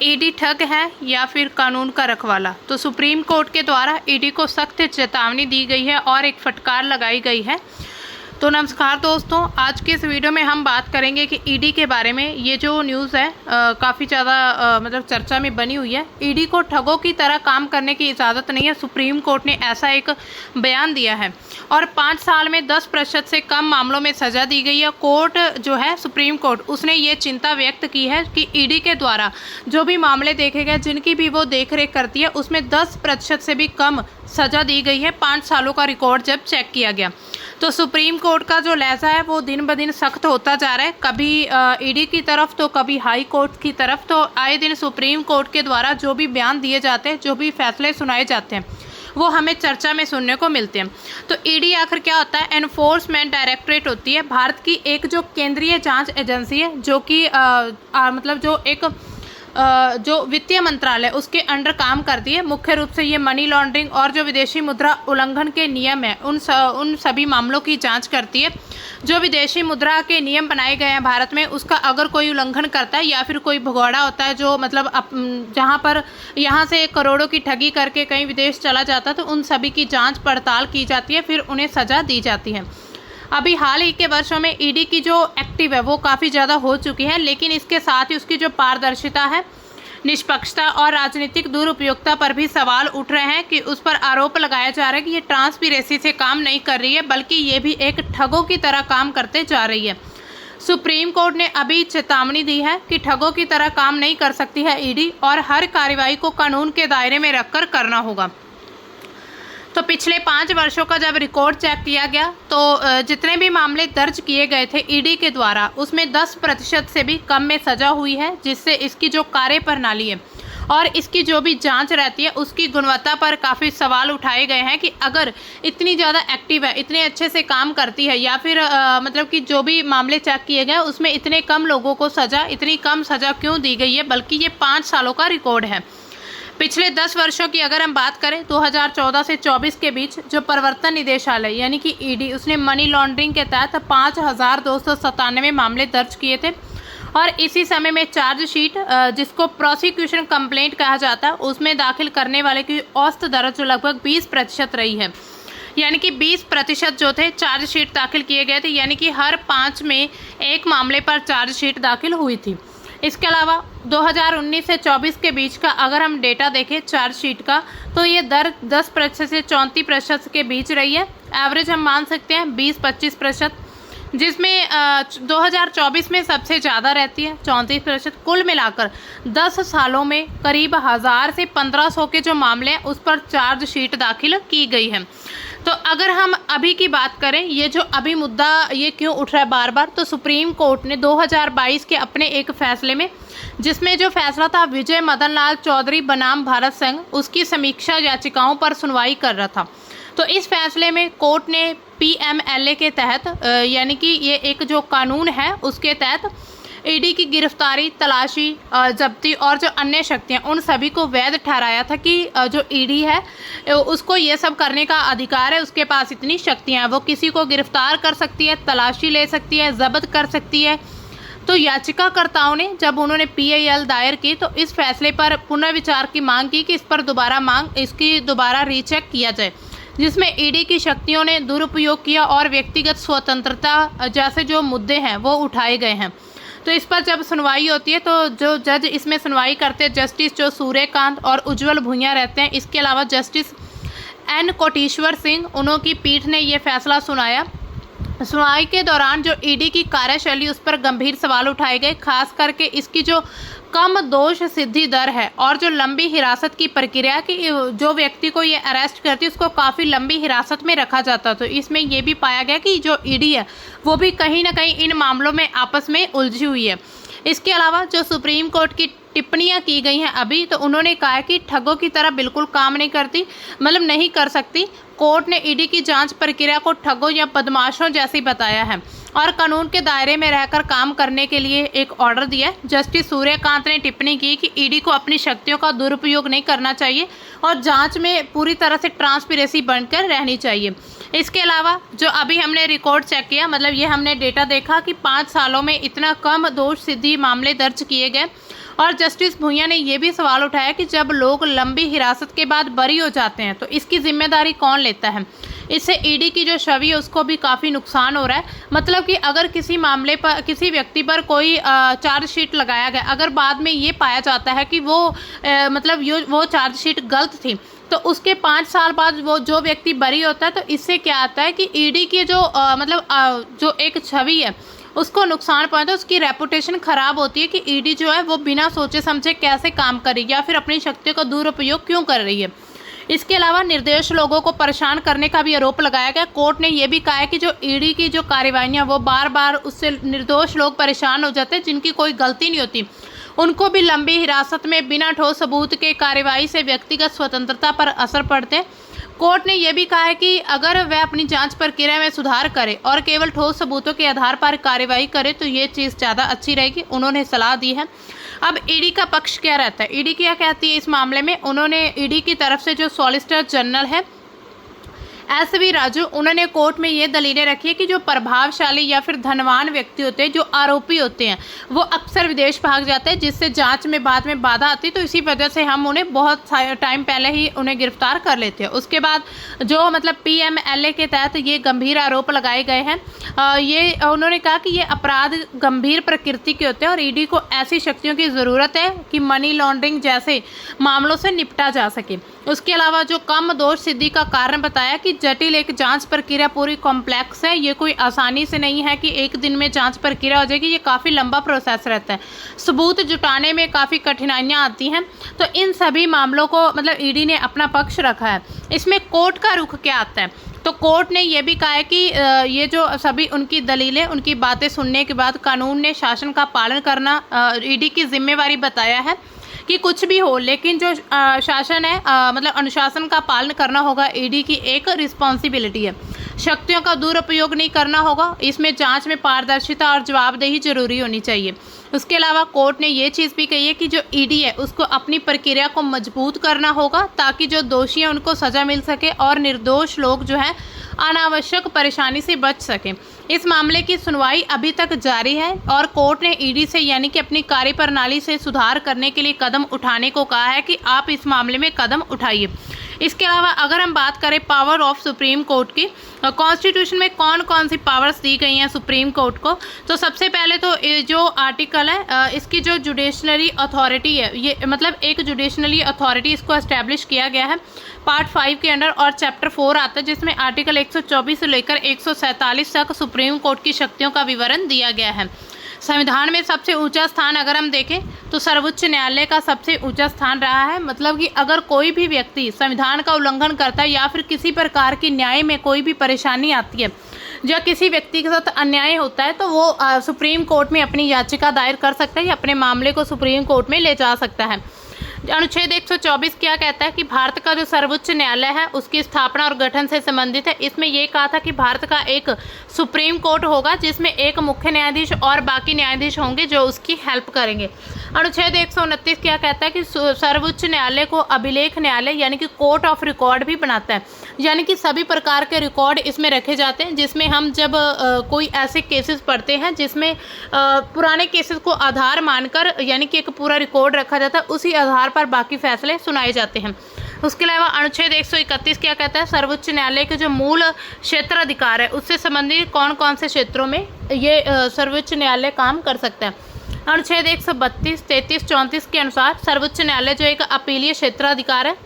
ED ठग है या फिर कानून का रखवाला। तो सुप्रीम कोर्ट के द्वारा ईडी को सख्त चेतावनी दी गई है और एक फटकार लगाई गई है। तो नमस्कार दोस्तों, आज के इस वीडियो में हम बात करेंगे कि ईडी के बारे में। ये जो न्यूज़ है काफ़ी ज़्यादा मतलब चर्चा में बनी हुई है। ईडी को ठगों की तरह काम करने की इजाज़त नहीं है, सुप्रीम कोर्ट ने ऐसा एक बयान दिया है। और 5 साल में 10% से कम मामलों में सज़ा दी गई है। कोर्ट जो है सुप्रीम कोर्ट, उसने ये चिंता व्यक्त की है कि ईडी के द्वारा जो भी मामले देखे गए, जिनकी भी वो देख रेख करती है, उसमें 10% से भी कम सज़ा दी गई है 5 सालों का रिकॉर्ड जब चेक किया गया। तो सुप्रीम कोर्ट का जो लहजा है वो दिन ब दिन सख्त होता जा रहा है, कभी ईडी की तरफ तो कभी हाई कोर्ट की तरफ। तो आए दिन सुप्रीम कोर्ट के द्वारा जो भी बयान दिए जाते हैं, जो भी फैसले सुनाए जाते हैं, वो हमें चर्चा में सुनने को मिलते हैं। तो ईडी आखिर क्या होता है? एनफोर्समेंट डायरेक्टरेट होती है, भारत की एक जो केंद्रीय जांच एजेंसी है, जो कि मतलब जो एक जो वित्तीय मंत्रालय उसके अंडर काम करती है। मुख्य रूप से ये मनी लॉन्ड्रिंग और जो विदेशी मुद्रा उल्लंघन के नियम है उन सभी मामलों की जांच करती है। जो विदेशी मुद्रा के नियम बनाए गए हैं भारत में, उसका अगर कोई उल्लंघन करता है या फिर कोई भगोड़ा होता है जो मतलब जहां पर यहाँ से करोड़ों की ठगी करके कहीं विदेश चला जाता है, तो उन सभी की जाँच पड़ताल की जाती है, फिर उन्हें सज़ा दी जाती है। अभी हाल ही के वर्षों में ईडी की जो एक्टिव है वो काफ़ी ज़्यादा हो चुकी है, लेकिन इसके साथ ही उसकी जो पारदर्शिता है, निष्पक्षता और राजनीतिक दुरुपयोगता पर भी सवाल उठ रहे हैं कि उस पर आरोप लगाया जा रहा है कि ये ट्रांसपेरेंसी से काम नहीं कर रही है, बल्कि ये भी एक ठगों की तरह काम करते जा रही है। सुप्रीम कोर्ट ने अभी चेतावनी दी है कि ठगों की तरह काम नहीं कर सकती है ईडी, और हर कार्रवाई को कानून के दायरे में रखकर करना होगा। तो पिछले 5 वर्षों का जब रिकॉर्ड चेक किया गया, तो जितने भी मामले दर्ज किए गए थे ईडी के द्वारा, उसमें 10% से भी कम में सज़ा हुई है, जिससे इसकी जो कार्यप्रणाली है और इसकी जो भी जांच रहती है उसकी गुणवत्ता पर काफ़ी सवाल उठाए गए हैं कि अगर इतनी ज़्यादा एक्टिव है, इतने अच्छे से काम करती है, या फिर मतलब कि जो भी मामले चेक किए गए उसमें इतने कम लोगों को इतनी कम सज़ा क्यों दी गई है, बल्कि ये 5 सालों का रिकॉर्ड है। पिछले 10 वर्षों की अगर हम बात करें, 2014 से 24 के बीच जो प्रवर्तन निदेशालय यानी कि ईडी, उसने मनी लॉन्ड्रिंग के तहत 5297 मामले दर्ज किए थे। और इसी समय में चार्जशीट, जिसको प्रोसिक्यूशन कंप्लेंट कहा जाता है, उसमें दाखिल करने वाले की औसत दर जो लगभग 20% रही है। यानी कि 20% जो थे चार्जशीट दाखिल किए गए थे, यानी कि हर 5 में एक मामले पर चार्जशीट दाखिल हुई थी। इसके अलावा 2019 से 24 के बीच का अगर हम डेटा देखें चार्जशीट का, तो ये दर 10% से 34% के बीच रही है। एवरेज हम मान सकते हैं 20-25%, जिसमें 2024 में सबसे ज़्यादा रहती है 34%। कुल मिलाकर 10 सालों में करीब 1000 से 1500 के जो मामले हैं उस पर चार्जशीट दाखिल की गई है। तो अगर हम अभी की बात करें, ये जो अभी मुद्दा ये क्यों उठ रहा है बार बार, तो सुप्रीम कोर्ट ने 2022 के अपने एक फैसले में, जिसमें जो फैसला था विजय मदन लाल चौधरी बनाम भारत संघ, उसकी समीक्षा याचिकाओं पर सुनवाई कर रहा था। तो इस फैसले में कोर्ट ने PMLA के तहत यानी कि ये एक जो कानून है उसके तहत ईडी की गिरफ्तारी, तलाशी, जब्ती और जो अन्य शक्तियाँ, उन सभी को वैध ठहराया था कि जो ईडी है उसको ये सब करने का अधिकार है, उसके पास इतनी शक्तियाँ हैं, वो किसी को गिरफ्तार कर सकती है, तलाशी ले सकती है, जब्त कर सकती है। तो याचिकाकर्ताओं ने जब उन्होंने PIL दायर की, तो इस फैसले पर पुनर्विचार की मांग की कि इस पर इसकी दोबारा रीचेक किया जाए, जिसमें ईडी की शक्तियों ने दुरुपयोग किया और व्यक्तिगत स्वतंत्रता जैसे जो मुद्दे हैं वो उठाए गए हैं। तो इस पर जब सुनवाई होती है, तो जो जज इसमें सुनवाई करते हैं, जस्टिस जो सूर्यकांत और उज्जवल भुइयां रहते हैं। इसके अलावा जस्टिस N कोटेश्वर सिंह, उन्हों की पीठ ने ये फैसला सुनाया। सुनवाई के दौरान जो ईडी की कार्यशैली, उस पर गंभीर सवाल उठाए गए, खास करके इसकी जो कम दोष सिद्धि दर है और जो लंबी हिरासत की प्रक्रिया की, जो व्यक्ति को ये अरेस्ट करती है उसको काफ़ी लंबी हिरासत में रखा जाता। तो इसमें ये भी पाया गया कि जो ईडी है वो भी कहीं ना कहीं इन मामलों में आपस में उलझी हुई है। इसके अलावा जो सुप्रीम कोर्ट की टिप्पणियां की गई हैं अभी, तो उन्होंने कहा है कि ठगों की तरह बिल्कुल काम नहीं करती, मतलब नहीं कर सकती। कोर्ट ने ईडी की जांच प्रक्रिया को ठगों या बदमाशों जैसी बताया है और कानून के दायरे में रहकर काम करने के लिए एक ऑर्डर दिया है। जस्टिस सूर्यकांत ने टिप्पणी की कि ईडी को अपनी शक्तियों का दुरुपयोग नहीं करना चाहिए और जांच में पूरी तरह से ट्रांसपेरेंसी बनकर रहनी चाहिए। इसके अलावा जो अभी हमने रिकॉर्ड चेक किया, मतलब ये हमने डेटा देखा कि 5 सालों में इतना कम दोष सिद्धि मामले दर्ज किए गए। और जस्टिस भुइयां ने यह भी सवाल उठाया कि जब लोग लंबी हिरासत के बाद बरी हो जाते हैं तो इसकी जिम्मेदारी कौन लेता है। इससे ईडी की जो छवि है उसको भी काफ़ी नुकसान हो रहा है। मतलब कि अगर किसी मामले पर, किसी व्यक्ति पर कोई चार्जशीट लगाया गया, अगर बाद में ये पाया जाता है कि वो वो चार्जशीट गलत थी, तो उसके 5 साल बाद वो जो व्यक्ति बरी होता है, तो इससे क्या आता है कि ईडी की जो जो एक छवि है उसको नुकसान पहुंचता है, उसकी रेपुटेशन खराब होती है कि ईडी जो है वो बिना सोचे समझे कैसे काम कर रही है या फिर अपनी शक्तियों का दुरुपयोग क्यों कर रही है। इसके अलावा निर्दोष लोगों को परेशान करने का भी आरोप लगाया गया। कोर्ट ने यह भी कहा है कि जो ईडी की जो कार्यवाहियां वो बार बार उससे निर्दोष लोग परेशान हो जाते हैं जिनकी कोई गलती नहीं होती, उनको भी लंबी हिरासत में बिना ठोस सबूत के कार्यवाही से व्यक्तिगत स्वतंत्रता पर असर पड़ते। कोर्ट ने यह भी कहा है कि अगर वह अपनी जांच प्रक्रिया में सुधार करे और केवल ठोस सबूतों के आधार पर कार्रवाई करे तो ये चीज़ ज़्यादा अच्छी रहेगी। उन्होंने सलाह दी है। अब ईडी का पक्ष क्या रहता है, ईडी क्या कहती है इस मामले में। उन्होंने ईडी की तरफ से जो सॉलिसिटर जनरल है SV राजू, उन्होंने कोर्ट में ये दलीलें रखी है कि जो प्रभावशाली या फिर धनवान व्यक्ति होते हैं, जो आरोपी होते हैं, वो अक्सर विदेश भाग जाते हैं जिससे जांच में बाद में बाधा आती है। तो इसी वजह से हम उन्हें बहुत टाइम पहले ही उन्हें गिरफ्तार कर लेते हैं। उसके बाद जो PMLA के तहत ये गंभीर आरोप लगाए गए हैं, ये उन्होंने कहा कि ये अपराध गंभीर प्रकृति के होते हैं और ईडी को ऐसी शक्तियों की ज़रूरत है कि मनी लॉन्ड्रिंग जैसे मामलों से निपटा जा सके। उसके अलावा जो कम दोष सिद्धि का कारण बताया कि जटिल एक जांच प्रक्रिया पूरी कॉम्प्लेक्स है, ये कोई आसानी से नहीं है कि एक दिन में जांच प्रक्रिया हो जाएगी, ये काफ़ी लंबा प्रोसेस रहता है, सबूत जुटाने में काफ़ी कठिनाइयां आती हैं। तो इन सभी मामलों को ईडी ने अपना पक्ष रखा है। इसमें कोर्ट का रुख क्या आता है, तो कोर्ट ने यह भी कहा है कि ये जो सभी उनकी दलीलें, उनकी बातें सुनने के बाद कानून ने शासन का पालन करना ईडी की जिम्मेवारी बताया है कि कुछ भी हो, लेकिन जो शासन है अनुशासन का पालन करना होगा, ईडी की एक रिस्पॉन्सिबिलिटी है। शक्तियों का दुरुपयोग नहीं करना होगा, इसमें जांच में पारदर्शिता और जवाबदेही जरूरी होनी चाहिए। उसके अलावा कोर्ट ने ये चीज़ भी कही है कि जो ईडी है उसको अपनी प्रक्रिया को मजबूत करना होगा ताकि जो दोषी हैं उनको सज़ा मिल सके और निर्दोष लोग जो हैं अनावश्यक परेशानी से बच सकें। इस मामले की सुनवाई अभी तक जारी है और कोर्ट ने ईडी से यानी कि अपनी कार्यप्रणाली से सुधार करने के लिए कदम उठाने को कहा है कि आप इस मामले में कदम उठाइए। इसके अलावा अगर हम बात करें पावर ऑफ सुप्रीम कोर्ट की, कॉन्स्टिट्यूशन में कौन कौन सी पावर्स दी गई हैं सुप्रीम कोर्ट को, तो सबसे पहले तो जो आर्टिकल है इसकी जो जुडिशनरी अथॉरिटी है, ये एक जुडिशनरी अथॉरिटी इसको एस्टेब्लिश किया गया है पार्ट 5 के अंडर और चैप्टर 4 आता है जिसमें आर्टिकल 124 से लेकर 147 तक सुप्रीम कोर्ट की शक्तियों का विवरण दिया गया है। संविधान में सबसे ऊंचा स्थान अगर हम देखें तो सर्वोच्च न्यायालय का सबसे ऊंचा स्थान रहा है। मतलब कि अगर कोई भी व्यक्ति संविधान का उल्लंघन करता है या फिर किसी प्रकार की न्याय में कोई भी परेशानी आती है या किसी व्यक्ति के साथ अन्याय होता है तो वो सुप्रीम कोर्ट में अपनी याचिका दायर कर सकता है या अपने मामले को सुप्रीम कोर्ट में ले जा सकता है। अनुच्छेद 124 क्या कहता है कि भारत का जो सर्वोच्च न्यायालय है उसकी स्थापना और गठन से संबंधित है। इसमें यह कहा था कि भारत का एक सुप्रीम कोर्ट होगा जिसमें एक मुख्य न्यायाधीश और बाकी न्यायाधीश होंगे जो उसकी हेल्प करेंगे। अनुच्छेद 129 क्या कहता है कि सर्वोच्च न्यायालय को अभिलेख न्यायालय यानी कि कोर्ट ऑफ रिकॉर्ड भी बनाता है, यानी कि सभी प्रकार के रिकॉर्ड इसमें रखे जाते हैं जिसमें हम जब कोई ऐसे केसेस पढ़ते हैं जिसमें पुराने केसेस को आधार मानकर यानी कि एक पूरा रिकॉर्ड रखा जाता है, उसी आधार पर बाकी फैसले सुनाए जाते हैं। उसके अलावा अनुच्छेद 131 क्या कहता है, सर्वोच्च न्यायालय के जो मूल क्षेत्र अधिकार है उससे संबंधित कौन कौन से क्षेत्रों में ये सर्वोच्च न्यायालय काम कर सकता है। अनुच्छेद 132, 33, 34 के अनुसार सर्वोच्च न्यायालय जो एक अपीलीय क्षेत्राधिकार है।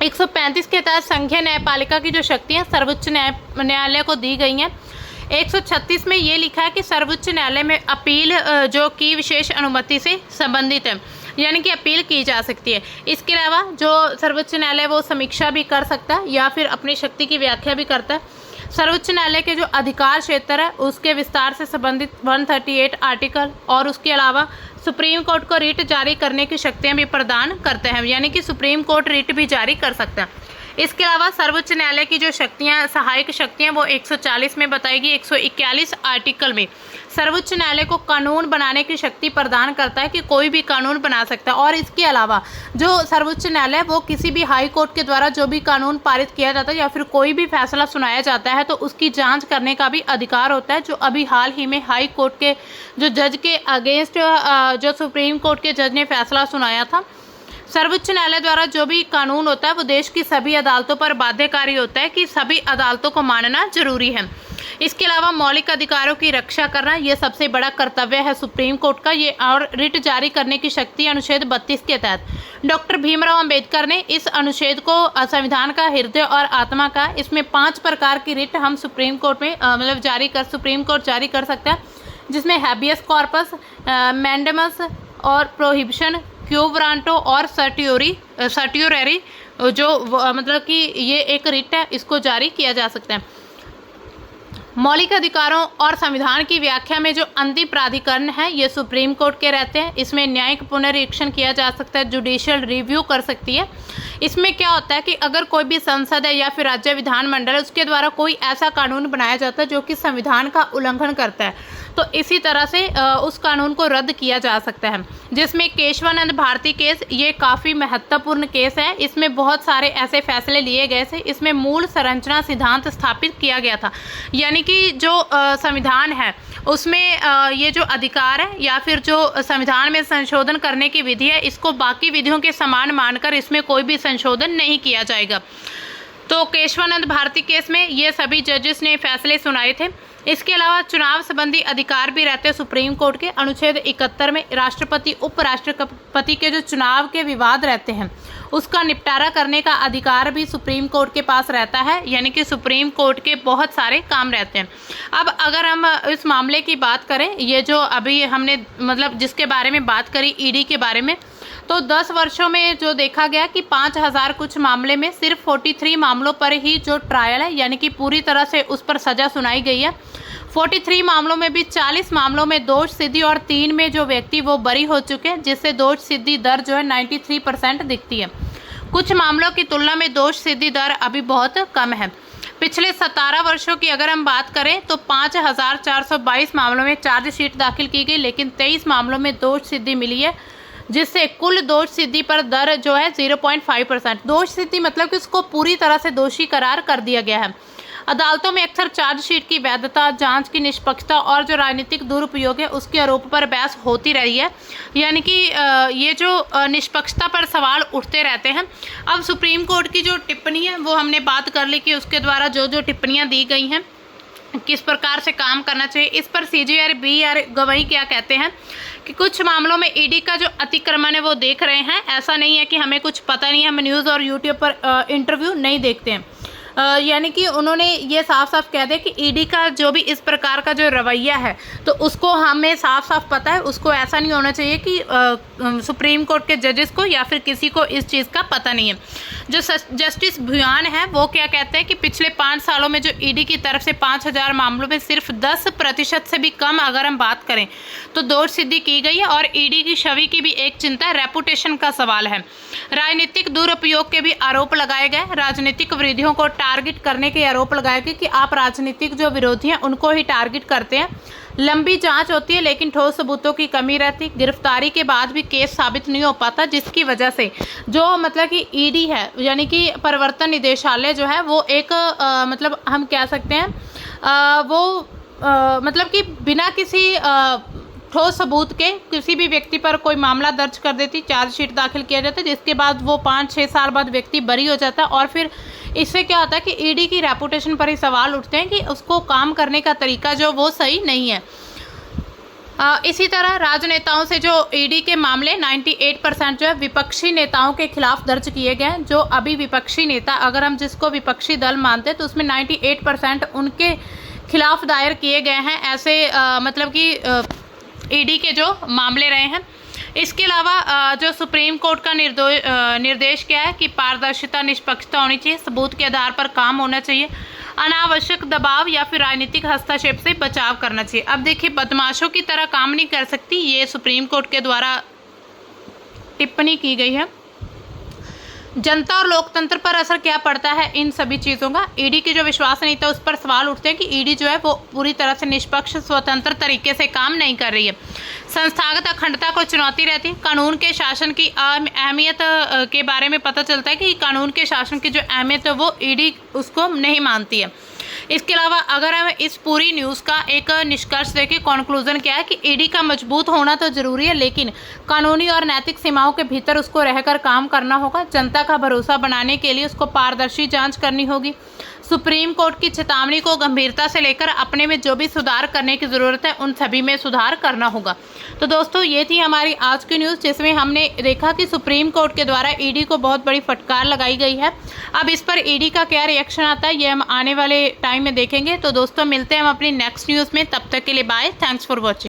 135 के तहत संघीय न्यायपालिका की जो शक्तियाँ सर्वोच्च न्यायालय को दी गई हैं। 136 में ये लिखा है कि सर्वोच्च न्यायालय में अपील जो की विशेष अनुमति से संबंधित है, यानी कि अपील की जा सकती है। इसके अलावा जो सर्वोच्च न्यायालय वो समीक्षा भी कर सकता है या फिर अपनी शक्ति की व्याख्या भी करता है। सर्वोच्च न्यायालय के जो अधिकार क्षेत्र है उसके विस्तार से संबंधित 138 आर्टिकल और उसके अलावा सुप्रीम कोर्ट को रिट जारी करने की शक्तियां भी प्रदान करते हैं, यानी कि सुप्रीम कोर्ट रिट भी जारी कर सकता है। इसके अलावा सर्वोच्च न्यायालय की जो शक्तियां, सहायक शक्तियां, वो 140 में बताएगी। 141 आर्टिकल में सर्वोच्च न्यायालय को कानून बनाने की शक्ति प्रदान करता है कि कोई भी कानून बना सकता है। और इसके अलावा जो सर्वोच्च न्यायालय वो किसी भी हाई कोर्ट के द्वारा जो भी कानून पारित किया जाता है या फिर कोई भी फैसला सुनाया जाता है तो उसकी जांच करने का भी अधिकार होता है। जो अभी हाल ही में हाई कोर्ट के जो जज के अगेंस्ट जो सुप्रीम कोर्ट के जज ने फैसला सुनाया था, सर्वोच्च न्यायालय द्वारा जो भी कानून होता है वो देश की सभी अदालतों पर बाध्यकारी होता है कि सभी अदालतों को मानना जरूरी है। इसके अलावा मौलिक अधिकारों की रक्षा करना ये सबसे बड़ा कर्तव्य है सुप्रीम कोर्ट का। ये और रिट जारी करने की शक्ति अनुच्छेद 32 के तहत डॉक्टर भीमराव अंबेडकर ने इस अनुच्छेद को संविधान का हृदय और आत्मा का, इसमें 5 प्रकार की रिट हम सुप्रीम कोर्ट में सुप्रीम कोर्ट जारी कर सकता है, जिसमें हैबियस कॉर्पस, मैंडेमस और प्रोहिबिशन, क्यू वारंटो और सर्टियोररी जो मतलब कि ये एक रिट है, इसको जारी किया जा सकता है। मौलिक अधिकारों और संविधान की व्याख्या में जो अंतिम प्राधिकरण है ये सुप्रीम कोर्ट के रहते हैं। इसमें न्यायिक पुनरीक्षण किया जा सकता है, जुडिशियल रिव्यू कर सकती है। इसमें क्या होता है कि अगर कोई भी संसद है या फिर राज्य विधानमंडल उसके द्वारा कोई ऐसा कानून बनाया जाता है जो कि संविधान का उल्लंघन करता है तो इसी तरह से उस कानून को रद्द किया जा सकता है। जिसमें केशवानंद भारती केस ये काफ़ी महत्वपूर्ण केस है। इसमें बहुत सारे ऐसे फैसले लिए गए थे। इसमें मूल संरचना सिद्धांत स्थापित किया गया था, यानी कि जो संविधान है उसमें ये जो अधिकार है या फिर जो संविधान में संशोधन करने की विधि है इसको बाकी विधियों के समान मानकर इसमें कोई भी संशोधन नहीं किया जाएगा। तो केशवानंद भारती केस में ये सभी जजेस ने फैसले सुनाए थे। इसके अलावा चुनाव संबंधी अधिकार भी रहते हैं सुप्रीम कोर्ट के। अनुच्छेद 71 में राष्ट्रपति उपराष्ट्रपति के जो चुनाव के विवाद रहते हैं उसका निपटारा करने का अधिकार भी सुप्रीम कोर्ट के पास रहता है, यानी कि सुप्रीम कोर्ट के बहुत सारे काम रहते हैं। अब अगर हम इस मामले की बात करें, ये जो अभी हमने मतलब जिसके बारे में बात करी ईडी के बारे में, तो 10 वर्षों में जो देखा गया कि 5000 कुछ मामले में सिर्फ 43 मामलों पर ही जो ट्रायल है यानी कि पूरी तरह से उस पर सजा सुनाई गई है। 43 मामलों में भी 40 मामलों में दोष सिद्धि और 3 में जो व्यक्ति वो बरी हो चुके हैं, जिससे दोष सिद्धि दर जो है 93% दिखती है। कुछ मामलों की तुलना में दोष सिद्धि दर अभी बहुत कम है। पिछले 17 वर्षों की अगर हम बात करें तो 5422 मामलों में चार्जशीट दाखिल की गई, लेकिन 23 मामलों में दोष सिद्धि मिली है, जिससे कुल दोष सिद्धि पर दर जो है 0.5%। दोष सिद्धि मतलब कि उसको पूरी तरह से दोषी करार कर दिया गया है। अदालतों में अक्सर चार्जशीट की वैधता, जांच की निष्पक्षता और जो राजनीतिक दुरुपयोग है उसके आरोप पर बहस होती रही है, यानी कि ये जो निष्पक्षता पर सवाल उठते रहते हैं। अब सुप्रीम कोर्ट की जो टिप्पणी है वो हमने बात कर ली कि उसके द्वारा जो जो टिप्पणियां दी गई हैं किस प्रकार से काम करना चाहिए। इस पर CJR BR गवाही क्या कहते हैं कि कुछ मामलों में ईडी का जो अतिक्रमण है वो देख रहे हैं। ऐसा नहीं है कि हमें कुछ पता नहीं है, हम न्यूज़ और यूट्यूब पर इंटरव्यू नहीं देखते हैं। यानी कि उन्होंने ये साफ साफ कह दिया कि ईडी का जो भी इस प्रकार का जो रवैया है तो उसको हमें साफ साफ पता है। उसको ऐसा नहीं होना चाहिए कि सुप्रीम कोर्ट के जजेस को या फिर किसी को इस चीज़ का पता नहीं है। जो जस्टिस भुयान है वो क्या कहते हैं कि पिछले 5 सालों में जो ईडी की तरफ से 5000 मामलों में सिर्फ 10% से भी कम अगर हम बात करें तो दोष सिद्धि की गई है। और ईडी की छवि की भी एक चिंता रेपुटेशन का सवाल है। राजनीतिक दुरुपयोग के भी आरोप लगाए गए। राजनीतिक विरोधियों को टारगेट करने के आरोप लगाए गए कि आप राजनीतिक जो विरोधी हैं उनको ही टारगेट करते हैं। लंबी जांच होती है लेकिन ठोस सबूतों की कमी रहती। गिरफ्तारी के बाद भी केस साबित नहीं हो पाता, जिसकी वजह से जो मतलब कि ईडी है यानी कि प्रवर्तन निदेशालय जो है वो एक मतलब हम कह सकते हैं मतलब कि बिना किसी ठोस सबूत के किसी भी व्यक्ति पर कोई मामला दर्ज कर देती, चार्जशीट दाखिल किया जाता है, जिसके बाद वो 5-6 साल बाद व्यक्ति बरी हो जाता है। और फिर इससे क्या होता है कि ईडी की रेपुटेशन पर ही सवाल उठते हैं कि उसको काम करने का तरीका जो वो सही नहीं है। इसी तरह राजनेताओं से जो ईडी के मामले 98% जो है विपक्षी नेताओं के खिलाफ दर्ज किए गए हैं। जो अभी विपक्षी नेता अगर हम जिसको विपक्षी दल मानते हैं तो उसमें 98% उनके खिलाफ दायर किए गए हैं ऐसे मतलब कि ईडी के जो मामले रहे हैं। इसके अलावा जो सुप्रीम कोर्ट का निर्देश क्या है कि पारदर्शिता, निष्पक्षता होनी चाहिए, सबूत के आधार पर काम होना चाहिए, अनावश्यक दबाव या फिर राजनीतिक हस्तक्षेप से बचाव करना चाहिए। अब देखिए बदमाशों की तरह काम नहीं कर सकती, ये सुप्रीम कोर्ट के द्वारा टिप्पणी की गई है। जनता और लोकतंत्र पर असर क्या पड़ता है इन सभी चीज़ों का। ईडी की जो विश्वसनीयता उस पर सवाल उठते हैं कि ईडी जो है वो पूरी तरह से निष्पक्ष स्वतंत्र तरीके से काम नहीं कर रही है। संस्थागत अखंडता को चुनौती रहती है। कानून के शासन की अहमियत के बारे में पता चलता है कि कानून के शासन की जो अहमियत है वो ईडी उसको नहीं मानती है। इसके अलावा अगर हम इस पूरी न्यूज़ का एक निष्कर्ष देखें, कंक्लूजन क्या है कि ईडी का मजबूत होना तो जरूरी है, लेकिन कानूनी और नैतिक सीमाओं के भीतर उसको रहकर काम करना होगा। जनता का भरोसा बनाने के लिए उसको पारदर्शी जांच करनी होगी। सुप्रीम कोर्ट की चेतावनी को गंभीरता से लेकर अपने में जो भी सुधार करने की ज़रूरत है उन सभी में सुधार करना होगा। तो दोस्तों ये थी हमारी आज की न्यूज़, जिसमें हमने देखा कि सुप्रीम कोर्ट के द्वारा ईडी को बहुत बड़ी फटकार लगाई गई है। अब इस पर ईडी का क्या रिएक्शन आता है ये हम आने वाले टाइम में देखेंगे। तो दोस्तों मिलते हैं हम अपनी नेक्स्ट न्यूज़ में, तब तक के लिए बाय, थैंक्स फॉर वॉचिंग।